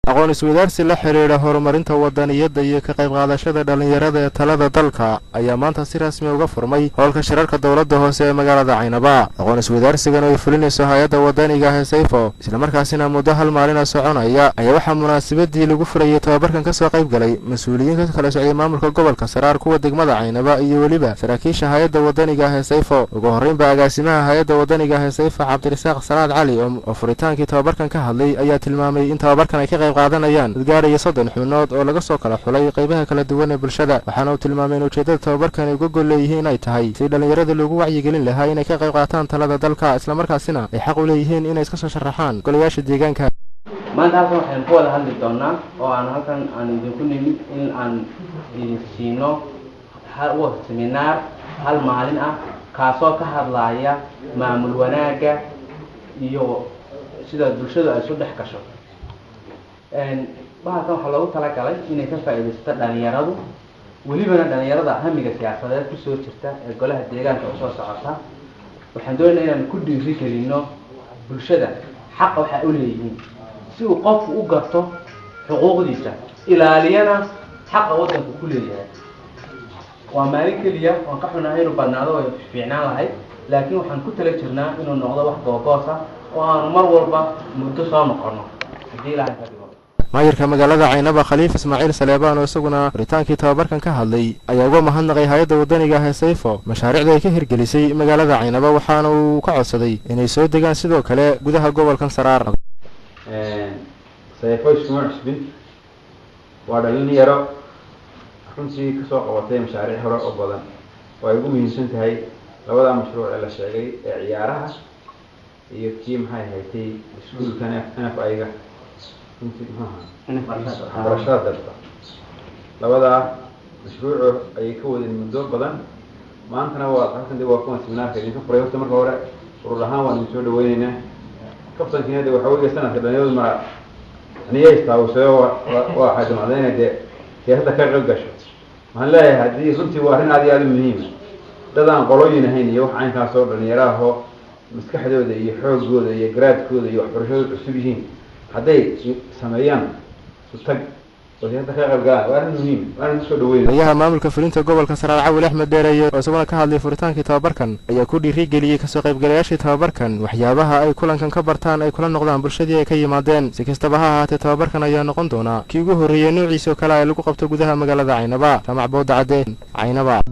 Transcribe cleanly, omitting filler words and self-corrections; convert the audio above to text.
aqoon isweydaarsi la xiriira horumarinta wadaniyadda iyo ka qayb qaadashada dhalinyarada ee talada dalka ayaa maanta si rasmi uga furmay howlka shirarka dawladda hoose ee magaalada Caynaba. aqoon isweydaarsigan oo ay fulinayso hay'adda wadaniga ah ee Sayfo isla markaasina muddo hal maalin soconaya ayaa waxaa munaasabadii lagu furayay tababarkan ka soo qayb galay mas'uuliyiin ka kala socday maamulka gobolka Saraar kuwa degmada Caynaba iyo waliba saraakiisha hay'adda wadaniga ah ee Sayfo. ugu horreynba agaasimaha hay'adda wadaniga ah ee Sayfo Cabdirasaaq Salaad Cali oo furitaankii tababarkan ka hadlay ayaa tilmaamay in tababarkan ay ka qayb qaadanayaan gaaraya 3 xubnood oo laga soo kala xulay qaybaha kala duwan ee bulshada. waxaana uu tilmaamay in ujeedada tababarkan ay uga gol leeyihiin ay tahay si dhalinyarada loogu wacyigelin lahaa inay ka qayb qaataan talada dalka isla markaasina ay xaq u leeyihiin inay iska soo sharaxaan golayaasha deegaanka. maanta halkan waxaan ku wada hadli doonaa oo halkan aan idinku nimid in aan idin siino seminar hal maalin ah kaasoo ka hadlaya maamul wanaaga iyo sida bulshadu ay soo dhex gasho. bahalkan waxaa loogu talagalay inay ka faa'iideysto dhalinyaradu welibana dhalinyarada hamiga siyaasadeed ku soo jirta ee golaha deegaanka u soo socota. waxaan doonaynaa inaan ku dhiirigelino bulshada xaq waxa u leeyihiin si uu qofku u garto xuquuqdiisa ilaaliyana xaqa waddanku ku leeyahay. waa maalin keliya waan ka xunahay inuu badnaado way fiicnaan lahayd laakiin waxaan ku tala jirnaa inuu noqdo wax googoos ah oo aan mar walba muddo soo noqono haddii ilaahay ka dhigo. maayirka magaalada Caynaba Khaliif Ismaaciil Saleebaan oo isaguna furitaankii tababarkan ka hadlay ayaa uga mahadnaqay hay'adda wadaniga ah ee Sayfo mashaariicda ay ka hirgelisay magaalada Caynaba waxaana uu ka codsaday inay soo degaan sidoo kale gudaha gobolkan Saraar. Sayfo ismaasbin waa dhalinyaro runtii ka soo qabatay mashaariic hore oo badan oo ay ugu muhiimsan tahay labada mashruuc ee la sheegay ee ciyaaraha iyo kii maxay haytay iskuulkan ayga barashada dalka. labada mashruuc ay ka wadeen muddo badan maantana waa halkan waa kuwan seminaarka idinka furay. horta marka hore urur ahaan waan soo dhaweynaynaa kabtankiina waxa weeye sanadka dhalinyaradu ma aniga istaawsay waa xajmaadayna dee hadda ka qayb gasho. waxaan leeyahay haddii runtii waa arrin aad u muhiim ah dadaan qolooyin ahayn iyo wax aynkaas oo dhalinyaraha maskaxdooda iyo xoogooda iyo garaadkooda iyo waxbarashadooda cusub yihiin hadday sameeyaan tag wasiirada ka qayb galaan waa arrin muhiim waan soo dhaweynaa. ayaha maamulka fulinta gobolka Saraar Cawil Axmed Dheereeye oo isaguna ka hadlay furitaankii tababarkan ayaa ku dhiirigeliyay ka soo qaybgalayaashii tababarkan waxyaabaha ay kulankan ka bartaan ay kula noqdaan bulshadii ay ka yimaadeen. si kastaba ha ahaatee tababarkan ayaa noqon doona kii ugu horreeyay noociisa kale ee lagu qabto gudaha magaalada Caynaba. Tamac Boodacade, Caynaba.